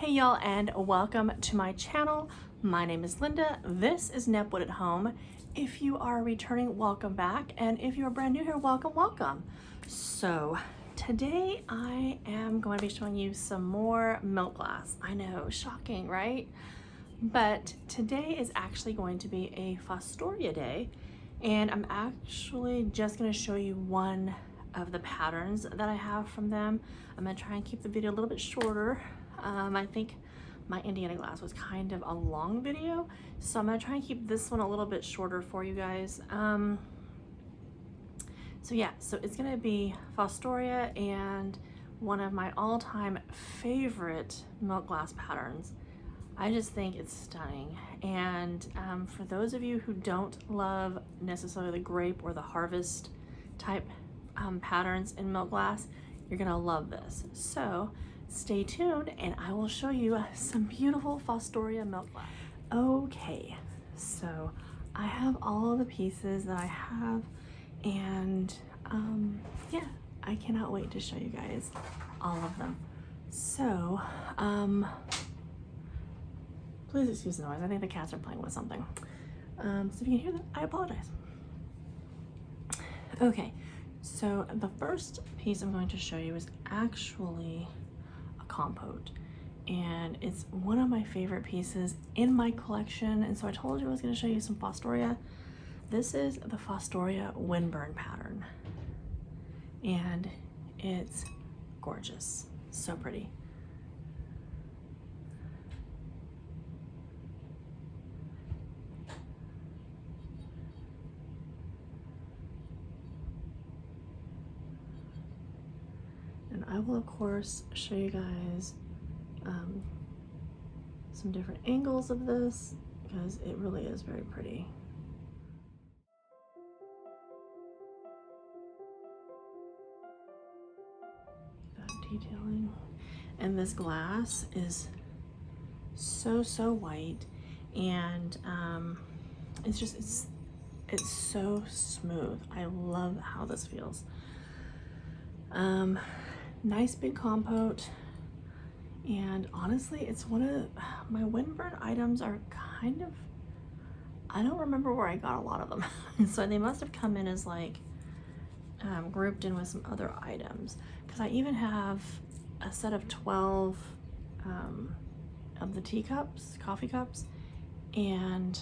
Hey y'all, and welcome to my channel. My name is Linda. This is Nepwood at Home. If you are returning, welcome back, and if you're brand new here, welcome. So today I am going to be showing you some more milk glass. I know, shocking, right? But today is actually going to be a Fostoria day, and I'm actually just going to show you one of the patterns that I have from them. I'm going to try and keep the video a little bit shorter. I think my Indiana glass was kind of a long video, so I'm going to try and keep this one a little bit shorter for you guys. So it's going to be Fostoria and one of my all-time favorite milk glass patterns. I just think it's stunning. And for those of you who don't love necessarily the grape or the harvest type patterns in milk glass, you're gonna love this. So stay tuned and I will show you some beautiful Fostoria milk glass. Okay, so I have all of the pieces that I have, and yeah, I cannot wait to show you guys all of them. So please excuse the noise. I think the cats are playing with something. So if you can hear that, I apologize. Okay, so the first piece I'm going to show you is actually a compote, and it's one of my favorite pieces in my collection. And so I told you I was going to show you some Fostoria. This is the Fostoria Winburn pattern, and it's gorgeous, so pretty. And I will of course show you guys some different angles of this because it really is very pretty. That detailing. And this glass is so white, and it's so smooth. I love how this feels. Nice big compote, and honestly it's one of my Winburn items are kind of, I don't remember where I got a lot of them. So they must have come in as like grouped in with some other items, because I even have a set of 12 of the teacups, coffee cups, and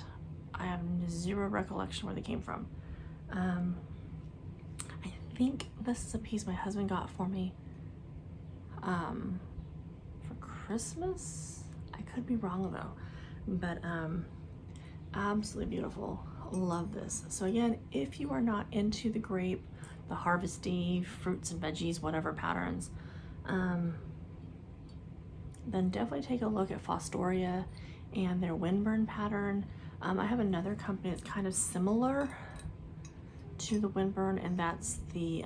I have zero recollection where they came from. I think this is a piece my husband got for me for Christmas. I could be wrong though, but absolutely beautiful. Love this. So again, if you are not into the grape, the harvesty fruits and veggies, whatever patterns, then definitely take a look at Fostoria and their Winburn pattern. I have another company that's kind of similar to the Winburn, and that's the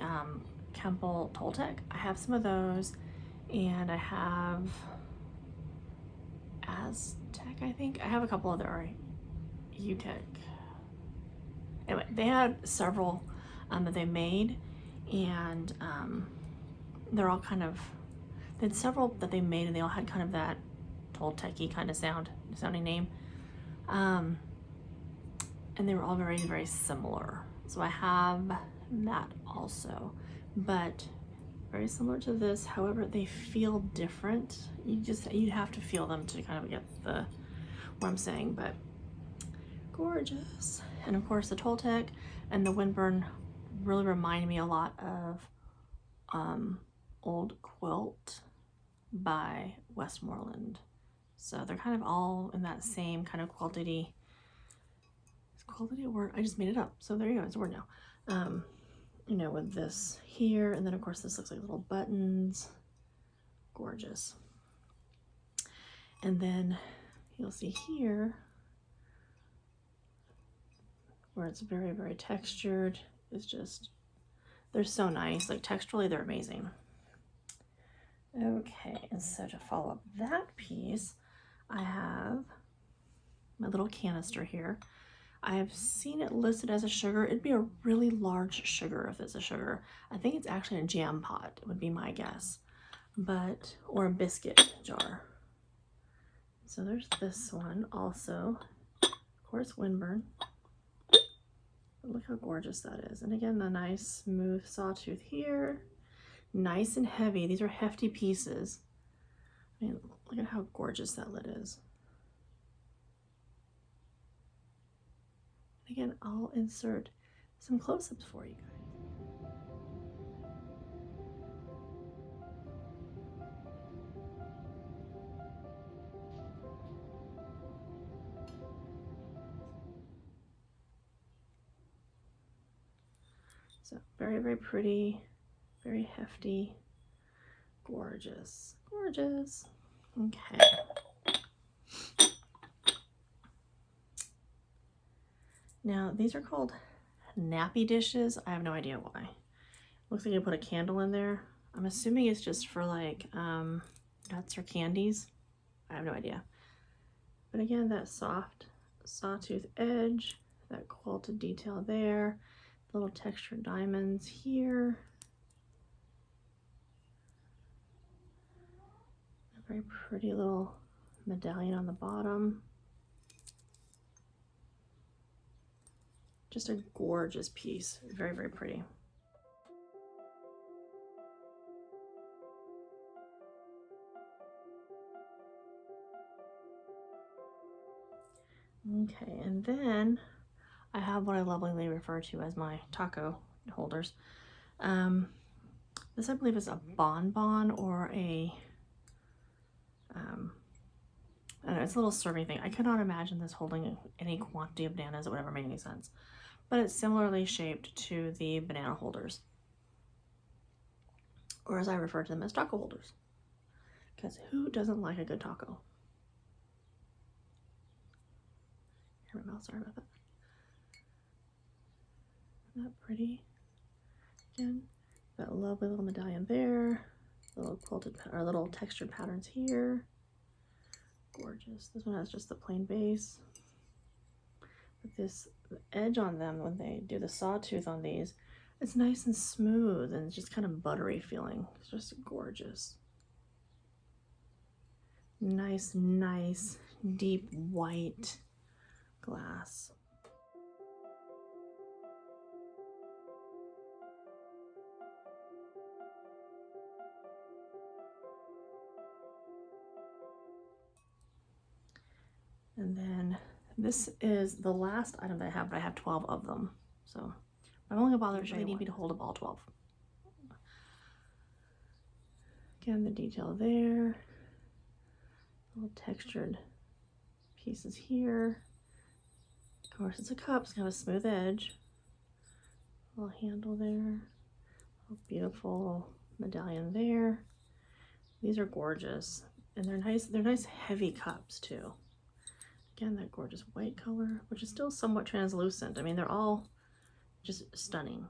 Kemple Toltec. I have some of those, and I have Aztec, I think. I have a couple other UTEC. Anyway, they had several that they made, and they're all kind of, they had several that they made, and they all had kind of that Toltec-y kind of sounding name. And they were all very similar. So I have that also, but very similar to this. However, they feel different. You have to feel them to kind of get what I'm saying, but gorgeous. And of course the Toltec and the Winburn really remind me a lot of Old Quilt by Westmoreland. So they're kind of all in that same kind of quilted-y. Is quilted a word? I just made it up. So there you go, it's a word now. You know, with this here, and then of course this looks like little buttons. Gorgeous. And then you'll see here where it's very textured. It's just, they're so nice. Like texturally, they're amazing. Okay, and so to follow up that piece, I have my little canister here. I've seen it listed as a sugar. It'd be a really large sugar if it's a sugar. I think it's actually a jam pot, would be my guess. But, or a biscuit jar. So there's this one also, of course, Winburn. But look how gorgeous that is. And again, the nice smooth sawtooth here. Nice and heavy. These are hefty pieces. I mean, look at how gorgeous that lid is. Again, I'll insert some close-ups for you guys. So very, very pretty, very hefty, gorgeous, gorgeous. Okay. Now these are called nappy dishes. I have no idea why. Looks like you put a candle in there. I'm assuming it's just for like nuts or candies. I have no idea. But again, that soft sawtooth edge, that quilted detail there, little textured diamonds here. A very pretty little medallion on the bottom. Just a gorgeous piece. Very, very pretty. Okay, and then I have what I lovingly refer to as my taco holders. This I believe is a bonbon or a, I don't know, it's a little serving thing. I could not imagine this holding any quantity of bananas. It would never make any sense. But it's similarly shaped to the banana holders. Or as I refer to them as taco holders. Because who doesn't like a good taco? Hear my mouth, sorry about that. Isn't that pretty? Again, that lovely little medallion there. Little quilted or little textured patterns here. Gorgeous. This one has just the plain base. But this edge on them, when they do the sawtooth on these, it's nice and smooth and it's just kind of buttery feeling. It's just gorgeous. Nice, nice, deep white glass. And then this is the last item that I have, but I have 12 of them. So I'm only gonna bother to need me to hold up all 12. Again, the detail there. Little textured pieces here. Of course, it's a cup, it's got a smooth edge. Little handle there. A beautiful medallion there. These are gorgeous, and they're nice heavy cups too. Again, that gorgeous white color, which is still somewhat translucent. I mean, they're all just stunning.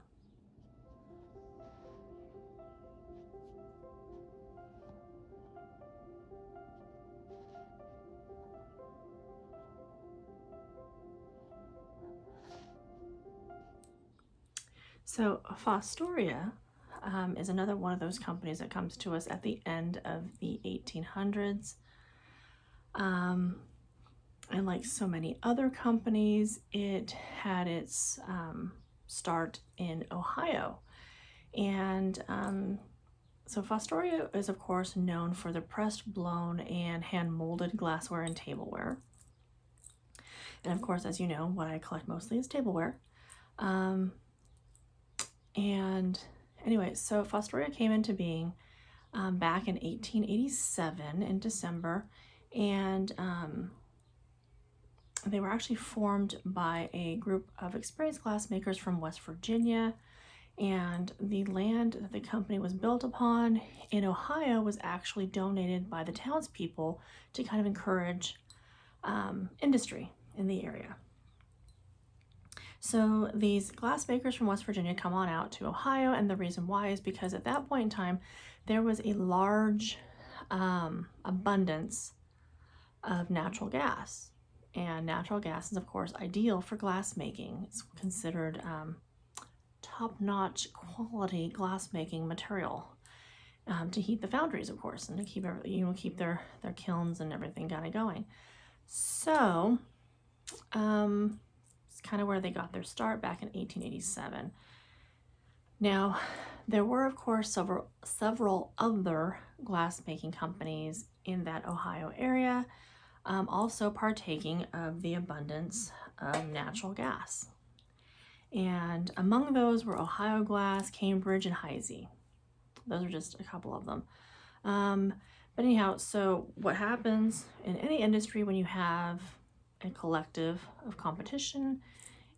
So Fostoria is another one of those companies that comes to us at the end of the 1800s. And like so many other companies, it had its start in Ohio. And so Fostoria is of course known for the pressed, blown, and hand molded glassware and tableware. And of course, as you know, what I collect mostly is tableware. And anyway, so Fostoria came into being back in 1887 in December, and they were actually formed by a group of experienced glassmakers from West Virginia, and the land that the company was built upon in Ohio was actually donated by the townspeople to kind of encourage industry in the area. So these glassmakers from West Virginia come on out to Ohio, and the reason why is because at that point in time there was a large abundance of natural gas. And natural gas is, of course, ideal for glass making. It's considered top-notch quality glass making material. to heat the foundries, of course, and to keep keep their kilns and everything kind of going. So it's kind of where they got their start back in 1887. Now, there were, of course, several other glass-making companies in that Ohio area, also partaking of the abundance of natural gas. And among those were Ohio Glass, Cambridge, and Heisey. Those are just a couple of them. But anyhow, so what happens in any industry when you have a collective of competition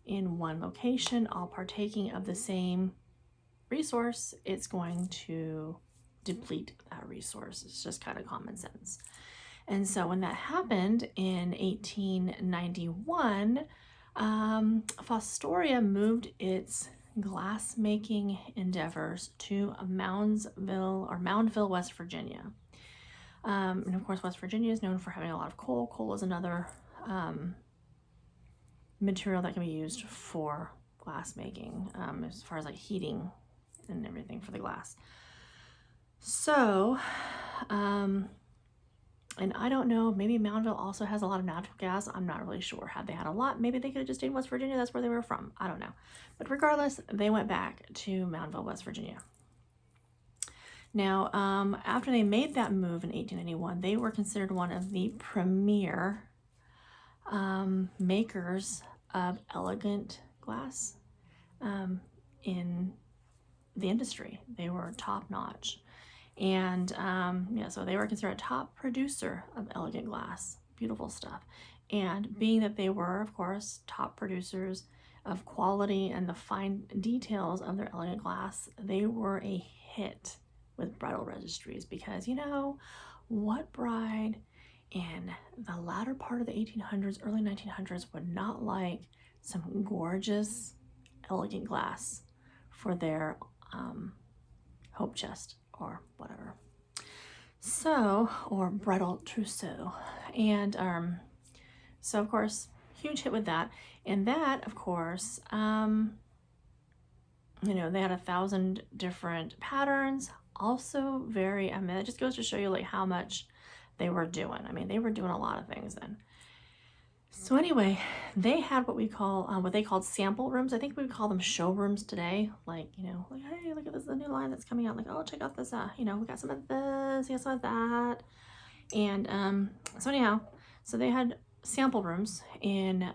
in one location, all partaking of the same resource, it's going to deplete that resource. It's just kind of common sense. And so when that happened in 1891, Fostoria moved its glass making endeavors to Moundville, West Virginia. And of course, West Virginia is known for having a lot of coal. Coal is another material that can be used for glass making, as far as like heating and everything for the glass. So, and I don't know, maybe Moundville also has a lot of natural gas. I'm not really sure. Had they had a lot, maybe they could have just stayed in West Virginia. That's where they were from. I don't know. But regardless, they went back to Moundville, West Virginia. Now, after they made that move in 1891, they were considered one of the premier makers of elegant glass in the industry. They were top notch. And so they were considered a top producer of elegant glass. Beautiful stuff. And being that they were, of course, top producers of quality and the fine details of their elegant glass, they were a hit with bridal registries, because what bride in the latter part of the 1800s, early 1900s would not like some gorgeous, elegant glass for their hope chest or whatever. So, or bridal trousseau. And so, of course, huge hit with that. And that, of course, they had 1,000 different patterns. Also it just goes to show you like how much they were doing. They were doing a lot of things then. So anyway, they had what they called sample rooms. I think we would call them showrooms today. Like, hey, look at this, the new line that's coming out. Like, oh, check out this, we got some of this, we got some of that. And so anyhow, so they had sample rooms in,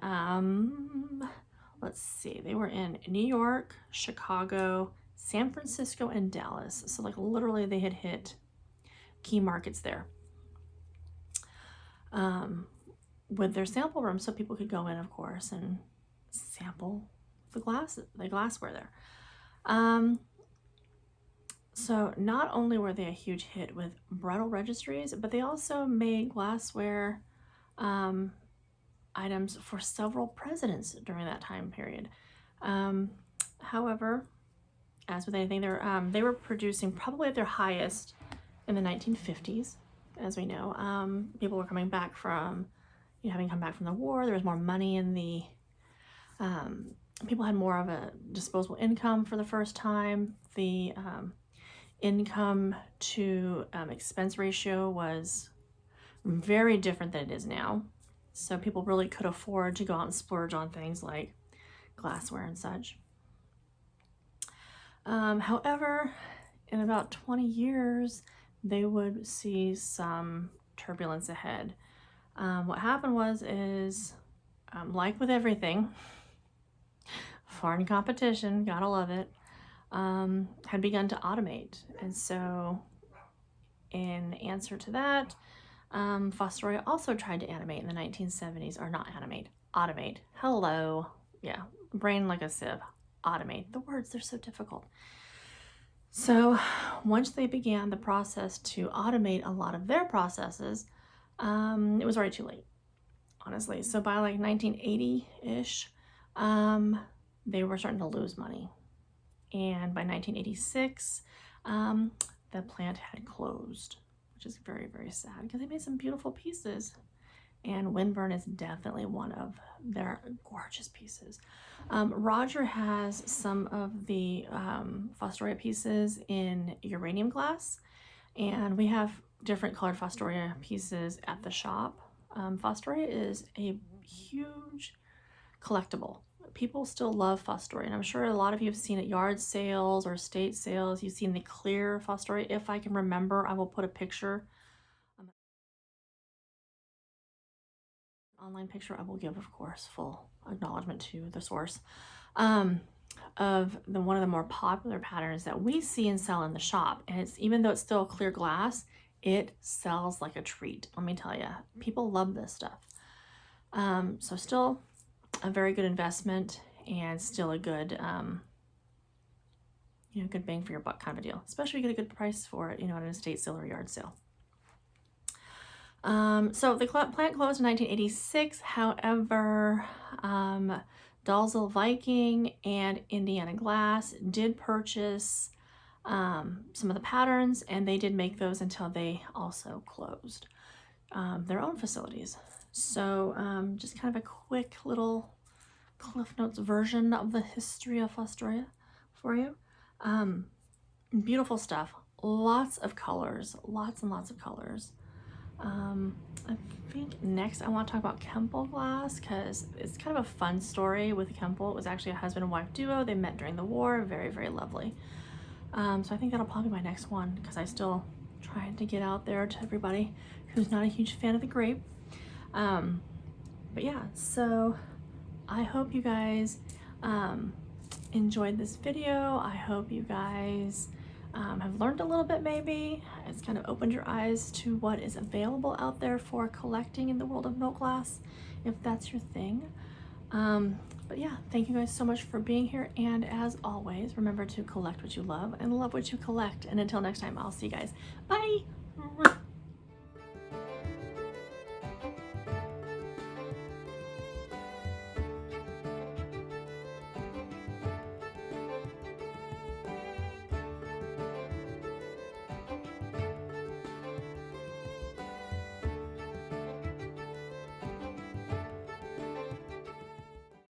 let's see, they were in New York, Chicago, San Francisco, and Dallas. So like literally they had hit key markets there. With their sample room, so people could go in, of course, and sample the glassware there. So not only were they a huge hit with bridal registries, but they also made glassware items for several presidents during that time period. However, as with anything, they were producing probably at their highest in the 1950s, as we know. People were coming back from having come back from the war. There was more money in the, people had more of a disposable income for the first time. The income to expense ratio was very different than it is now. So people really could afford to go out and splurge on things like glassware and such. However, in about 20 years, they would see some turbulence ahead. What happened is, like with everything, foreign competition, gotta love it, had begun to automate. And so in answer to that, Fostoria also tried to animate in the 1970s, or not animate, automate. Hello. Yeah, brain like a sieve. Automate. The words, they're so difficult. So once they began the process to automate a lot of their processes, it was already too late, honestly. So by like 1980-ish, they were starting to lose money. And by 1986, the plant had closed, which is very, very sad because they made some beautiful pieces. And Winburn is definitely one of their gorgeous pieces. Roger has some of the Fostoria pieces in uranium glass, And we have different colored Fostoria pieces at the shop. Fostoria is a huge collectible. People still love Fostoria, and I'm sure a lot of you have seen at yard sales or estate sales. You've seen the clear Fostoria. If I can remember, I will put a picture, online picture. I will give, of course, full acknowledgement to the source, of one of the more popular patterns that we see and sell in the shop. And it's, even though it's still clear glass, it sells like a treat. Let me tell you, people love this stuff. So still a very good investment, and still a good, good bang for your buck kind of a deal, especially if you get a good price for it, at an estate sale or yard sale. So the plant closed in 1986. However, Dalzell Viking and Indiana Glass did purchase some of the patterns, and they did make those until they also closed their own facilities. So just kind of a quick little Cliff Notes version of the history of Fostoria for you. Beautiful stuff. Lots of colors. Lots and lots of colors. I think next I want to talk about Kemple glass, because it's kind of a fun story with Kemple. It was actually a husband and wife duo. They met during the war. Very, very lovely. So I think that'll probably be my next one, because I still trying to get out there to everybody who's not a huge fan of the grape. But yeah, so I hope you guys enjoyed this video. I hope you guys have learned a little bit. Maybe it's kind of opened your eyes to what is available out there for collecting in the world of milk glass, if that's your thing. But yeah, thank you guys so much for being here, and as always, remember to collect what you love and love what you collect. And until next time, I'll see you guys. Bye.